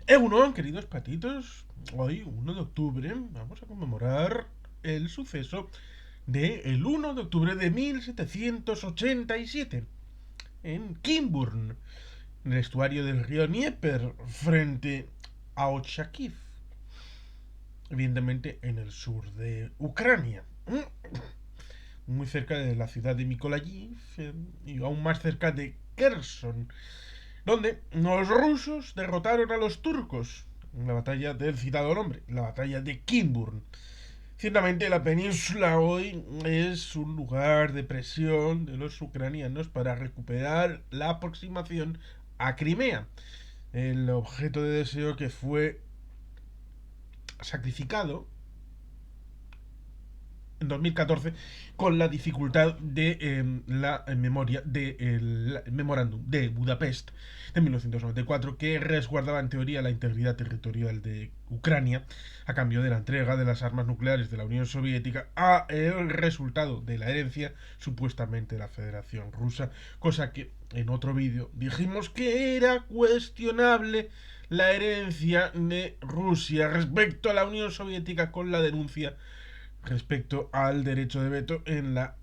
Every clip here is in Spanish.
Egunon, queridos patitos, hoy, 1 de octubre, vamos a conmemorar el suceso del 1 de octubre de 1787 en Kimburn, en el estuario del río Dnieper, frente a Ochakiv, evidentemente en el sur de Ucrania, muy cerca de la ciudad de Mykolaiv y aún más cerca de Kherson, donde los rusos derrotaron a los turcos en la batalla del citado nombre, la batalla de Kimburn. Ciertamente la península hoy es un lugar de presión de los ucranianos para recuperar la aproximación a Crimea, el objeto de deseo que fue sacrificado en 2014 con la dificultad de la memoria del memorándum de Budapest de 1994 que resguardaba en teoría la integridad territorial de Ucrania a cambio de la entrega de las armas nucleares de la Unión Soviética a el resultado de la herencia supuestamente de la Federación Rusa, cosa que en otro vídeo dijimos que era cuestionable la herencia de Rusia respecto a la Unión Soviética con la denuncia respecto al derecho de veto en la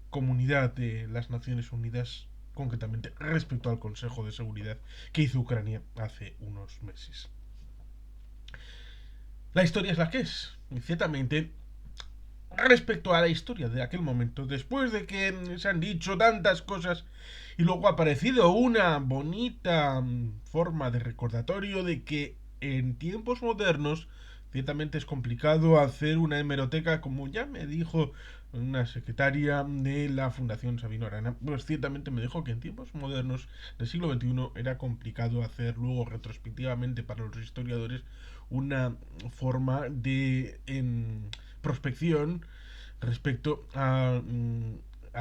comunidad de las Naciones Unidas, concretamente respecto al Consejo de Seguridad que hizo Ucrania hace unos meses. La historia es la que es. Y ciertamente, respecto a la historia de aquel momento, después de que se han dicho tantas cosas y luego ha aparecido una bonita forma de recordatorio de que en tiempos modernos ciertamente es complicado hacer una hemeroteca, como ya me dijo una secretaria de la Fundación Sabino Arana, pues ciertamente me dijo que en tiempos modernos del siglo XXI era complicado hacer luego retrospectivamente para los historiadores una forma de prospección respecto a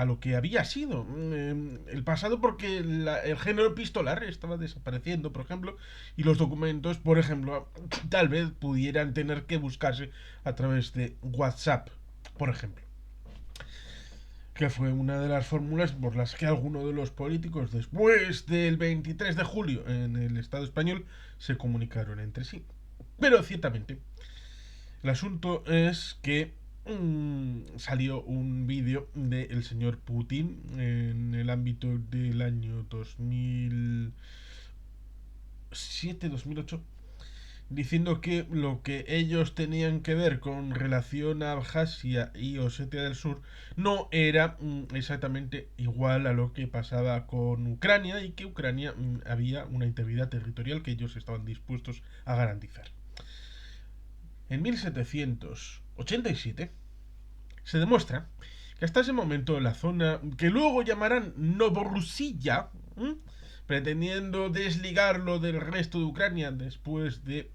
lo que había sido el pasado, porque el género epistolar estaba desapareciendo, por ejemplo, y los documentos, por ejemplo, tal vez pudieran tener que buscarse a través de WhatsApp, por ejemplo, que fue una de las fórmulas por las que algunos de los políticos después del 23 de julio en el Estado español se comunicaron entre sí. Pero ciertamente el asunto es que salió un vídeo del señor Putin en el ámbito del año 2007-2008 diciendo que lo que ellos tenían que ver con relación a Abjasia y Osetia del Sur no era exactamente igual a lo que pasaba con Ucrania y que Ucrania había una integridad territorial que ellos estaban dispuestos a garantizar. En 1787 se demuestra que hasta ese momento la zona que luego llamarán Novorusilla, pretendiendo desligarlo del resto de Ucrania después de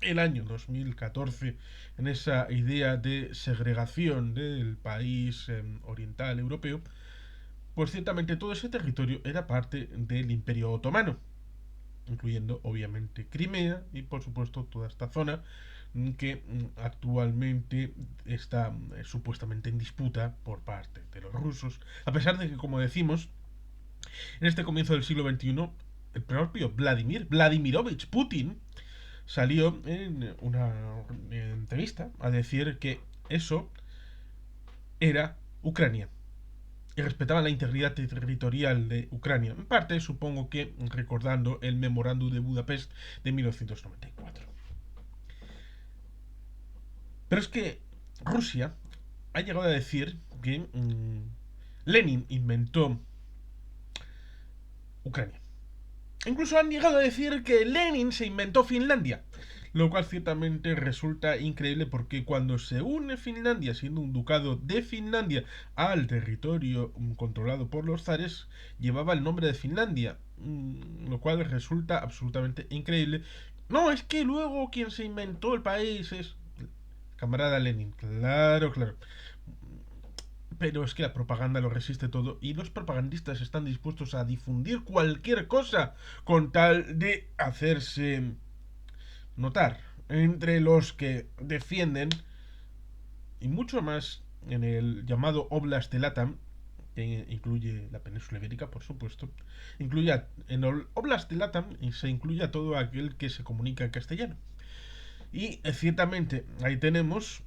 el año 2014 en esa idea de segregación del país oriental europeo, pues ciertamente todo ese territorio era parte del Imperio Otomano, incluyendo obviamente Crimea y por supuesto toda esta zona que actualmente está supuestamente en disputa por parte de los rusos, a pesar de que, como decimos, en este comienzo del siglo XXI, el propio Vladimirovich Putin salió en una entrevista a decir que eso era Ucrania y respetaba la integridad territorial de Ucrania. En parte, supongo que recordando el memorándum de Budapest de 1994. Pero es que Rusia ha llegado a decir que Lenin inventó Ucrania. Incluso han llegado a decir que Lenin se inventó Finlandia. Lo cual ciertamente resulta increíble porque cuando se une Finlandia, siendo un ducado de Finlandia, al territorio controlado por los zares, llevaba el nombre de Finlandia. Lo cual resulta absolutamente increíble. No, es que luego quien se inventó el país es camarada Lenin. Claro, claro. Pero es que la propaganda lo resiste todo y los propagandistas están dispuestos a difundir cualquier cosa con tal de hacerse notar entre los que defienden, y mucho más en el llamado Oblast de Latam, que incluye la península ibérica, por supuesto, incluye en el Oblast de Latam y se incluye a todo aquel que se comunica en castellano. Y ciertamente ahí tenemos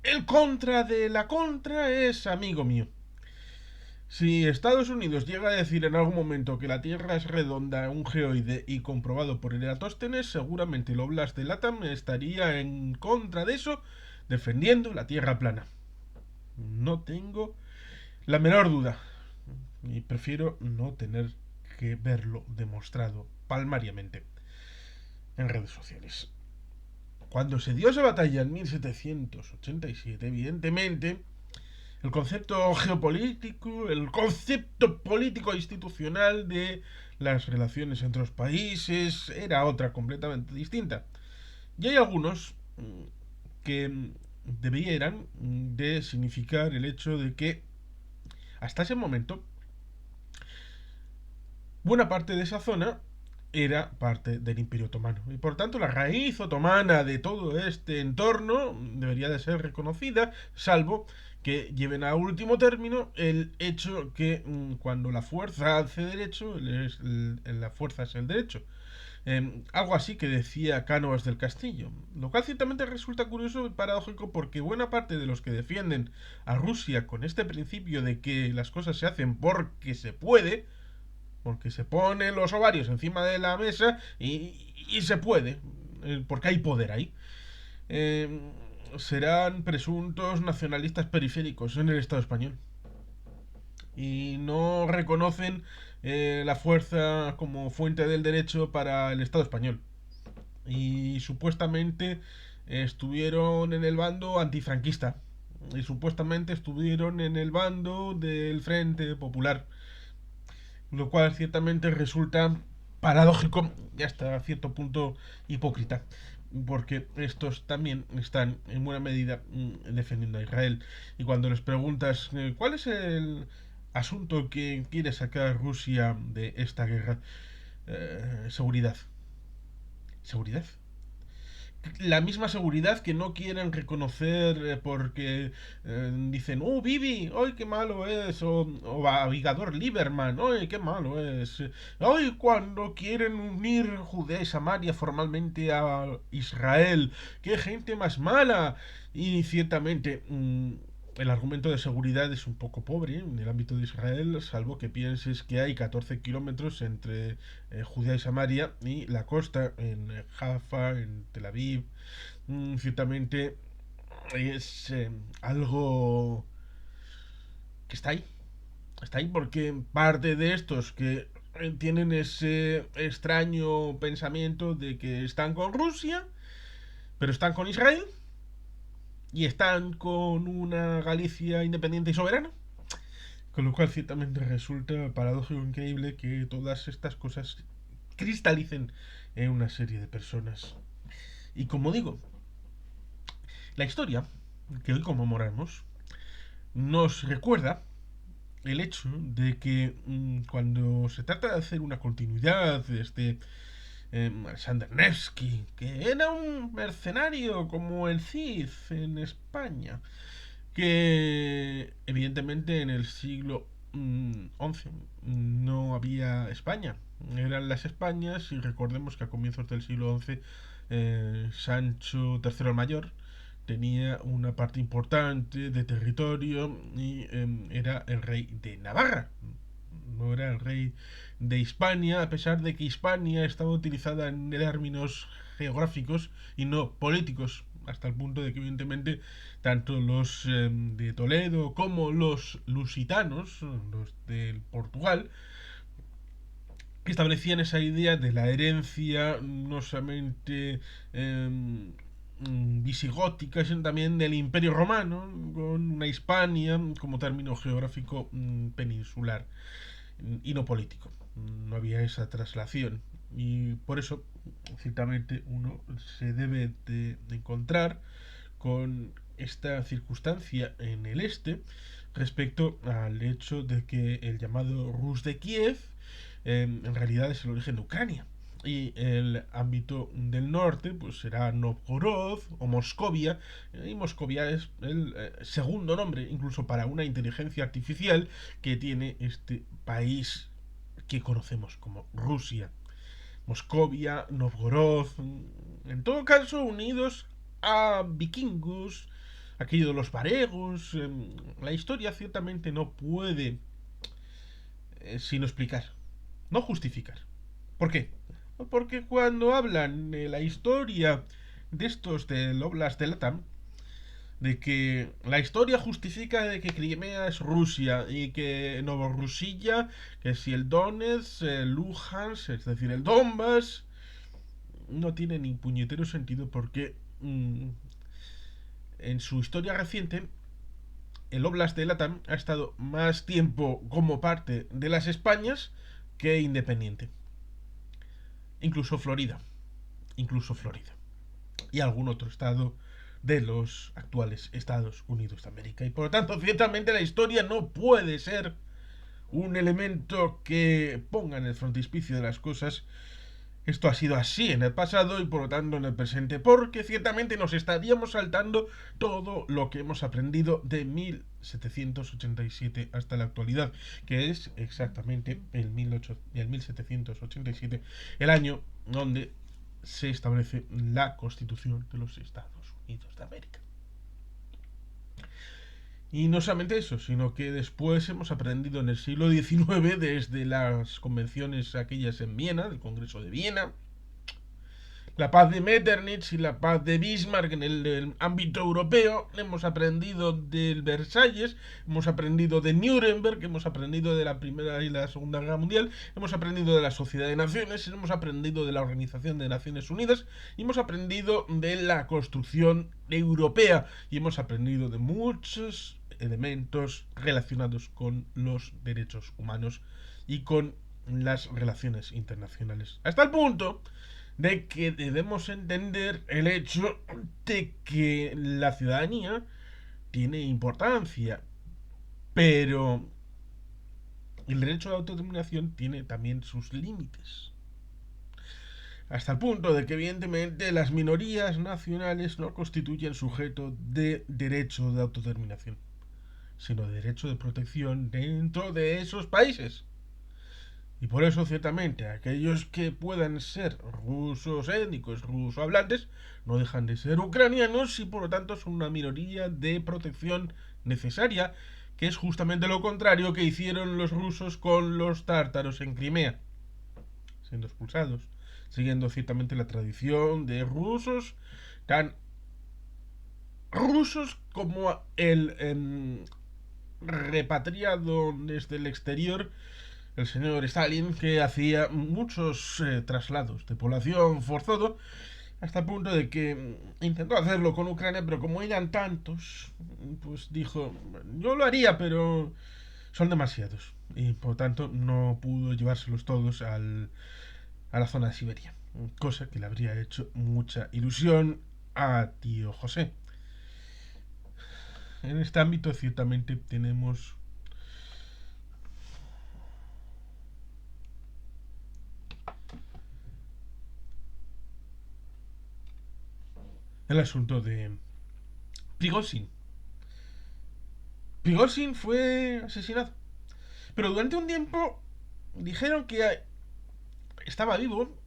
el contra de la contra es amigo mío. Si Estados Unidos llega a decir en algún momento que la Tierra es redonda, un geoide y comprobado por Eratóstenes, seguramente el Oblast de Latam estaría en contra de eso, defendiendo la Tierra plana. No tengo la menor duda. Y prefiero no tener que verlo demostrado palmariamente en redes sociales. Cuando se dio esa batalla en 1787, evidentemente, el concepto geopolítico, el concepto político e institucional de las relaciones entre los países era otra completamente distinta. Y hay algunos que debieran de significar el hecho de que hasta ese momento buena parte de esa zona era parte del Imperio Otomano. Y por tanto la raíz otomana de todo este entorno debería de ser reconocida, salvo que lleven a último término el hecho que cuando la fuerza hace derecho, la fuerza es el derecho. Algo así que decía Cánovas del Castillo, lo cual ciertamente resulta curioso y paradójico porque buena parte de los que defienden a Rusia con este principio de que las cosas se hacen porque se ponen los ovarios encima de la mesa y se puede, porque hay poder ahí. Eh, Serán presuntos nacionalistas periféricos en el Estado español y no reconocen la fuerza como fuente del derecho para el Estado español. Y supuestamente estuvieron en el bando antifranquista y supuestamente estuvieron en el bando del Frente Popular, lo cual ciertamente resulta paradójico y hasta cierto punto hipócrita, porque estos también están en buena medida defendiendo a Israel. Y cuando les preguntas cuál es el asunto que quiere sacar Rusia de esta guerra, seguridad. ¿Seguridad? La misma seguridad que no quieren reconocer porque dicen, oh, Bibi, ¡ay, qué malo es! O Avigador Lieberman, ¡ay, qué malo es! ¡Ay, cuando quieren unir Judea y Samaria formalmente a Israel! ¡Qué gente más mala! Y ciertamente el argumento de seguridad es un poco pobre en el ámbito de Israel, salvo que pienses que hay 14 kilómetros entre Judea y Samaria y la costa en Jaffa, en Tel Aviv. Ciertamente es algo que está ahí porque parte de estos que tienen ese extraño pensamiento de que están con Rusia, pero están con Israel y están con una Galicia independiente y soberana. Con lo cual ciertamente resulta paradójico e increíble que todas estas cosas cristalicen en una serie de personas. Y como digo, la historia que hoy conmemoramos nos recuerda el hecho de que cuando se trata de hacer una continuidad de este Alexander Nevsky, que era un mercenario como el Cid en España, que evidentemente en el siglo XI no había España, eran las Españas, y recordemos que a comienzos del siglo XI Sancho III el Mayor tenía una parte importante de territorio y era el rey de Navarra, no era el rey de Hispania, a pesar de que Hispania estaba utilizada en términos geográficos y no políticos, hasta el punto de que evidentemente tanto los de Toledo como los lusitanos, los de Portugal, establecían esa idea de la herencia no solamente visigótica, sino también del Imperio Romano, con una Hispania como término geográfico peninsular y no político. No había esa traslación. Y por eso, ciertamente, uno se debe de encontrar con esta circunstancia en el este respecto al hecho de que el llamado Rus de Kiev en realidad es el origen de Ucrania. y el ámbito del norte pues será Novgorod o Moscovia, y Moscovia es el segundo nombre incluso para una inteligencia artificial que tiene este país que conocemos como Rusia. Moscovia, Novgorod, en todo caso unidos a vikingos, aquello de los varegos. La historia ciertamente no puede sino explicar, no justificar. ¿Por qué? Porque cuando hablan de la historia de estos del Oblast de Latam, de que la historia justifica de que Crimea es Rusia y que Novorusilla, que si el Donetsk, el Luhansk, es decir, el Donbass, no tiene ni puñetero sentido porque en su historia reciente el Oblast de Latam ha estado más tiempo como parte de las Españas que independiente. Incluso Florida. Incluso Florida. Y algún otro estado de los actuales Estados Unidos de América. Y por lo tanto, ciertamente la historia no puede ser un elemento que ponga en el frontispicio de las cosas. Esto ha sido así en el pasado y por lo tanto en el presente, porque ciertamente nos estaríamos saltando todo lo que hemos aprendido de 1787 hasta la actualidad, que es exactamente el 1787, el año donde se establece la Constitución de los Estados Unidos de América. Y no solamente eso, sino que después hemos aprendido en el siglo XIX, desde las convenciones aquellas en Viena, del Congreso de Viena, la paz de Metternich y la paz de Bismarck en el ámbito europeo. Hemos aprendido del Versalles, hemos aprendido de Nuremberg, hemos aprendido de la Primera y la Segunda Guerra Mundial, hemos aprendido de la Sociedad de Naciones, hemos aprendido de la Organización de Naciones Unidas y hemos aprendido de la construcción europea y hemos aprendido de muchos elementos relacionados con los derechos humanos y con las relaciones internacionales. Hasta el punto de que debemos entender el hecho de que la ciudadanía tiene importancia, pero el derecho a la autodeterminación tiene también sus límites. Hasta el punto de que evidentemente las minorías nacionales no constituyen sujeto de derecho de autodeterminación, sino de derecho de protección dentro de esos países. Y por eso, ciertamente, aquellos que puedan ser rusos étnicos, ruso hablantes, no dejan de ser ucranianos y por lo tanto son una minoría de protección necesaria, que es justamente lo contrario que hicieron los rusos con los tártaros en Crimea, siendo expulsados, siguiendo ciertamente la tradición de rusos, tan rusos como el repatriado desde el exterior, el señor Stalin, que hacía muchos traslados de población forzoso, hasta el punto de que intentó hacerlo con Ucrania, pero como eran tantos, pues dijo, yo lo haría, pero son demasiados. Y por lo tanto no pudo llevárselos todos a la zona de Siberia. Cosa que le habría hecho mucha ilusión a tío José. En este ámbito ciertamente tenemos el asunto de Prigozhin. Prigozhin fue asesinado. Pero durante un tiempo dijeron que estaba vivo.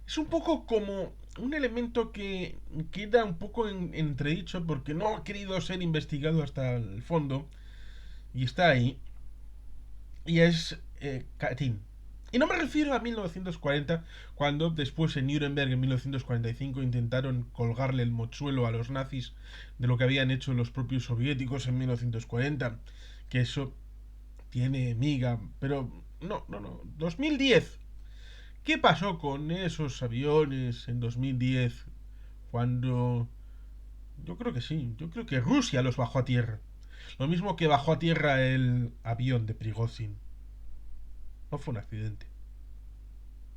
Es un poco como un elemento que queda un poco entredicho porque no ha querido ser investigado hasta el fondo. Y está ahí. Y es Katyn. Y no me refiero a 1940, cuando después en Nuremberg en 1945 intentaron colgarle el mochuelo a los nazis de lo que habían hecho los propios soviéticos en 1940. Que eso tiene miga, pero no, no, no. 2010. ¿Qué pasó con esos aviones en 2010 cuando... Yo creo que sí, yo creo que Rusia los bajó a tierra. Lo mismo que bajó a tierra el avión de Prigozhin. No fue un accidente.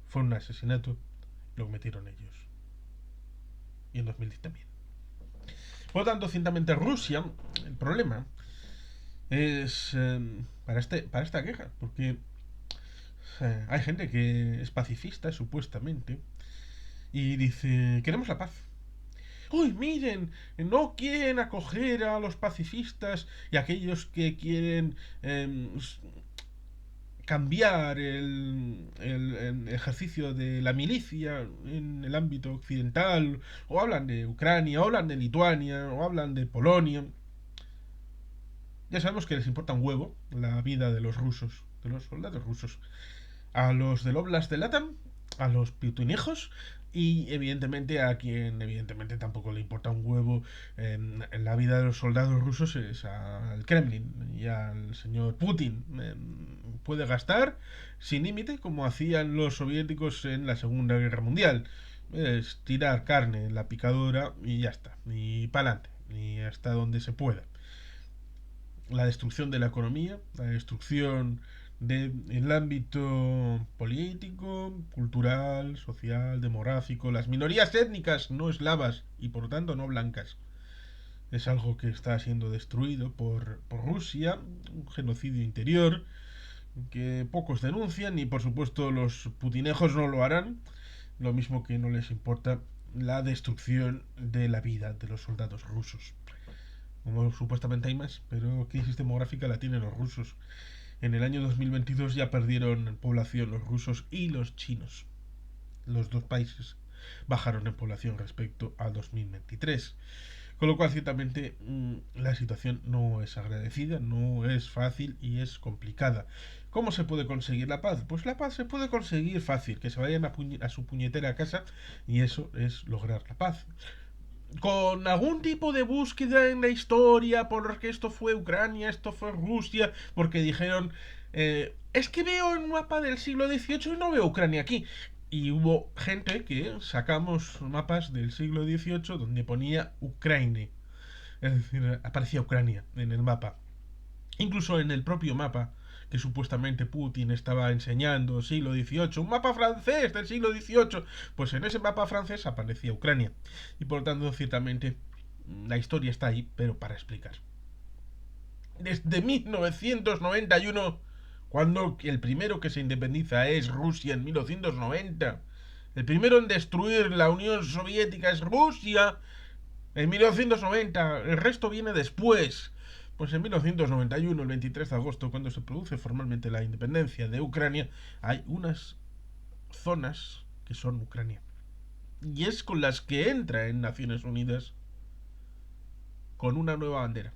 Fue un asesinato. Lo cometieron ellos. Y en 2010 también. Por lo tanto, ciertamente Rusia, el problema es para esta guerra. Porque Hay gente que es pacifista, supuestamente, y dice, queremos la paz. ¡Uy, miren! No quieren acoger a los pacifistas y a aquellos que quieren cambiar el ejercicio de la milicia en el ámbito occidental, o hablan de Ucrania, o hablan de Lituania, o hablan de Polonia. Ya sabemos que les importa un huevo la vida de los rusos, de los soldados rusos. A los del Oblast de Latam, a los piutinejos y evidentemente a quien evidentemente tampoco le importa un huevo en la vida de los soldados rusos es al Kremlin y al señor Putin. Puede gastar sin límite como hacían los soviéticos en la Segunda Guerra Mundial. Es tirar carne en la picadora y ya está, y para adelante, y hasta donde se pueda. La destrucción de la economía, la destrucción del ámbito político, cultural, social, demográfico, las minorías étnicas no eslavas y por lo tanto no blancas. Es algo que está siendo destruido por Rusia, un genocidio interior que pocos denuncian y por supuesto los putinejos no lo harán, lo mismo que no les importa la destrucción de la vida de los soldados rusos. Como supuestamente hay más, pero crisis demográfica la tienen los rusos. En el año 2022 ya perdieron población los rusos y los chinos. Los dos países bajaron en población respecto al 2023. Con lo cual, ciertamente, la situación no es agradecida, no es fácil y es complicada. ¿Cómo se puede conseguir la paz? Pues la paz se puede conseguir fácil, que se vayan a su puñetera casa y eso es lograr la paz con algún tipo de búsqueda en la historia, porque esto fue Ucrania, esto fue Rusia, porque dijeron, es que veo el mapa del siglo XVIII y no veo Ucrania aquí. Y hubo gente que sacamos mapas del siglo XVIII donde ponía Ucrania. Es decir, aparecía Ucrania en el mapa. Incluso en el propio mapa que supuestamente Putin estaba enseñando, siglo XVIII, un mapa francés del siglo XVIII, pues en ese mapa francés aparecía Ucrania. Y por lo tanto, ciertamente, la historia está ahí, pero para explicar. Desde 1991, cuando el primero que se independiza es Rusia en 1990, el primero en destruir la Unión Soviética es Rusia en 1990, el resto viene después. Pues en 1991, el 23 de agosto, cuando se produce formalmente la independencia de Ucrania, hay unas zonas que son Ucrania. Y es con las que entra en Naciones Unidas con una nueva bandera.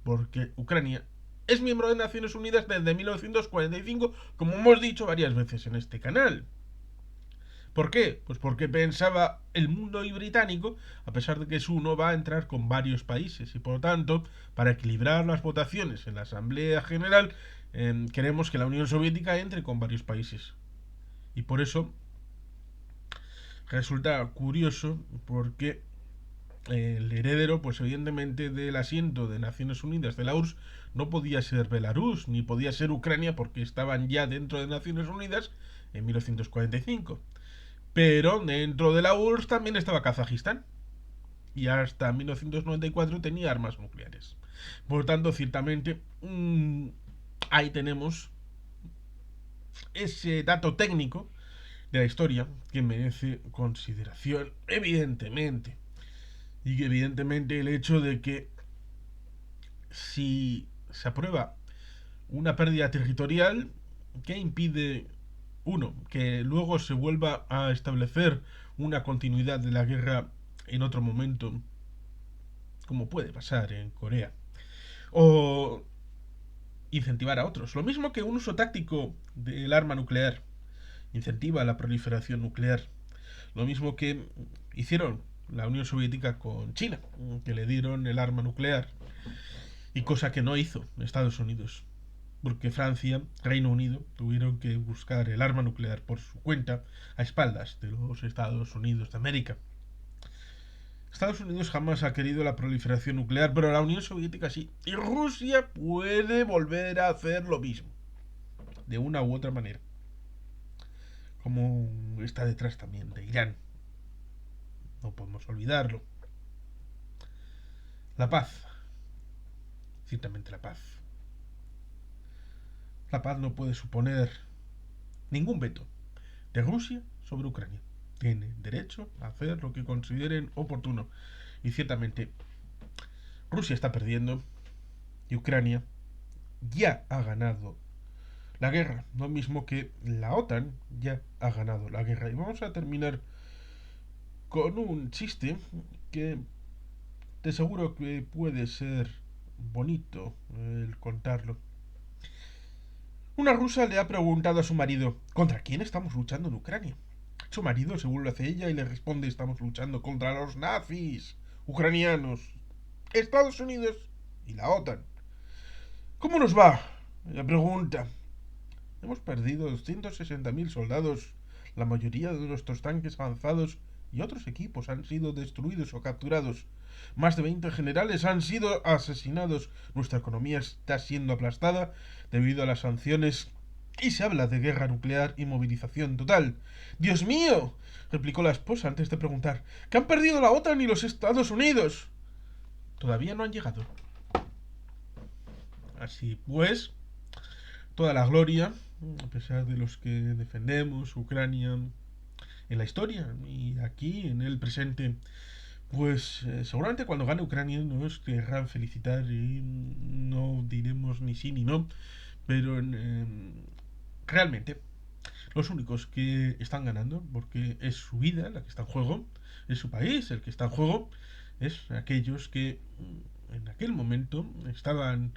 Porque Ucrania es miembro de Naciones Unidas desde 1945, como hemos dicho varias veces en este canal. ¿Por qué? Pues porque pensaba el mundo y británico, a pesar de que es uno, va a entrar con varios países y por lo tanto, para equilibrar las votaciones en la Asamblea General, queremos que la Unión Soviética entre con varios países. Y por eso resulta curioso porque el heredero, pues evidentemente del asiento de Naciones Unidas de la URSS no podía ser Belarus ni podía ser Ucrania porque estaban ya dentro de Naciones Unidas en 1945. Pero dentro de la URSS también estaba Kazajistán. Y hasta 1994 tenía armas nucleares. Por lo tanto, ciertamente, ahí tenemos ese dato técnico de la historia que merece consideración, evidentemente. Y que evidentemente el hecho de que si se aprueba una pérdida territorial, ¿qué impide uno, que luego se vuelva a establecer una continuidad de la guerra en otro momento, como puede pasar en Corea? O incentivar a otros. Lo mismo que un uso táctico del arma nuclear incentiva la proliferación nuclear. Lo mismo que hicieron la Unión Soviética con China, que le dieron el arma nuclear. Y cosa que no hizo Estados Unidos. Porque Francia, Reino Unido, tuvieron que buscar el arma nuclear por su cuenta a espaldas de los Estados Unidos de América. Estados Unidos jamás ha querido la proliferación nuclear, pero la Unión Soviética sí. Y Rusia puede volver a hacer lo mismo, de una u otra manera. Como está detrás también de Irán. No podemos olvidarlo. La paz. Ciertamente la paz. La paz no puede suponer ningún veto de Rusia sobre Ucrania. Tiene derecho a hacer lo que consideren oportuno. Y ciertamente, Rusia está perdiendo y Ucrania ya ha ganado la guerra. Lo mismo que la OTAN ya ha ganado la guerra. Y vamos a terminar con un chiste que te aseguro que puede ser bonito el contarlo. Una rusa le ha preguntado a su marido: ¿contra quién estamos luchando en Ucrania? Su marido se vuelve hacia ella y le responde: estamos luchando contra los nazis ucranianos, Estados Unidos y la OTAN. ¿Cómo nos va? Ella pregunta. Hemos perdido 260.000 soldados, la mayoría de nuestros tanques avanzados y otros equipos han sido destruidos o capturados. Más de 20 generales han sido asesinados. Nuestra economía está siendo aplastada debido a las sanciones y se habla de guerra nuclear y movilización total. ¡Dios mío!, replicó la esposa antes de preguntar. ¿Que han perdido la OTAN y los Estados Unidos? Todavía no han llegado. Así pues, toda la gloria, a pesar de los que defendemos Ucrania en la historia y aquí en el presente, pues seguramente cuando gane Ucrania nos querrán felicitar y no diremos ni sí ni no, pero realmente los únicos que están ganando, porque es su vida la que está en juego, es su país el que está en juego, es aquellos que en aquel momento estaban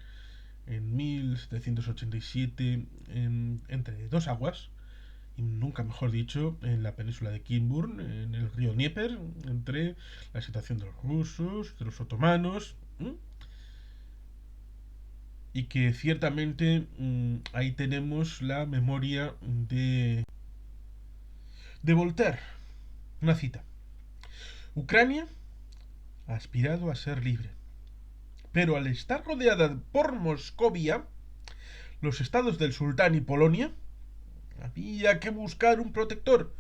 en 1787 entre dos aguas, y nunca mejor dicho, en la península de Kinburn, en el río Dnieper, entre la situación de los rusos, de los otomanos, y que ciertamente ahí tenemos la memoria de Voltaire, una cita. Ucrania ha aspirado a ser libre, pero al estar rodeada por Moscovia, los estados del sultán y Polonia, había que buscar un protector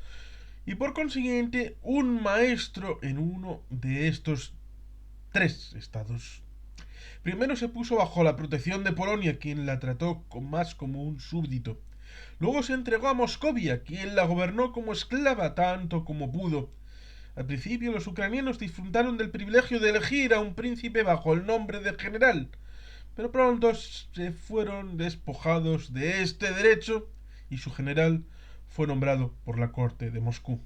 y por consiguiente un maestro en uno de estos tres estados. Primero se puso bajo la protección de Polonia, quien la trató más como un súbdito. Luego se entregó a Moscovia, quien la gobernó como esclava tanto como pudo. Al principio los ucranianos disfrutaron del privilegio de elegir a un príncipe bajo el nombre de general, pero pronto se fueron despojados de este derecho y su general fue nombrado por la corte de Moscú.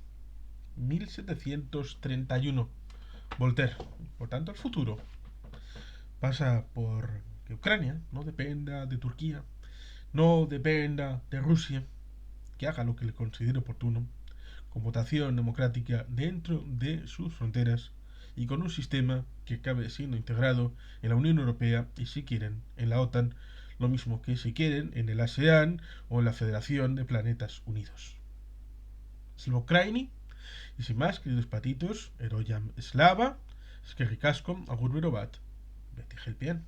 1731. Voltaire. Por tanto, el futuro pasa por que Ucrania no dependa de Turquía, no dependa de Rusia, que haga lo que le considere oportuno, con votación democrática dentro de sus fronteras y con un sistema que acabe siendo integrado en la Unión Europea y, si quieren, en la OTAN, lo mismo que si quieren en el ASEAN o en la Federación de Planetas Unidos. Slvokraini, y sin más, queridos patitos, Heroyam Slava, Skerrikaskom, Agur Verovat, Betty Helpien.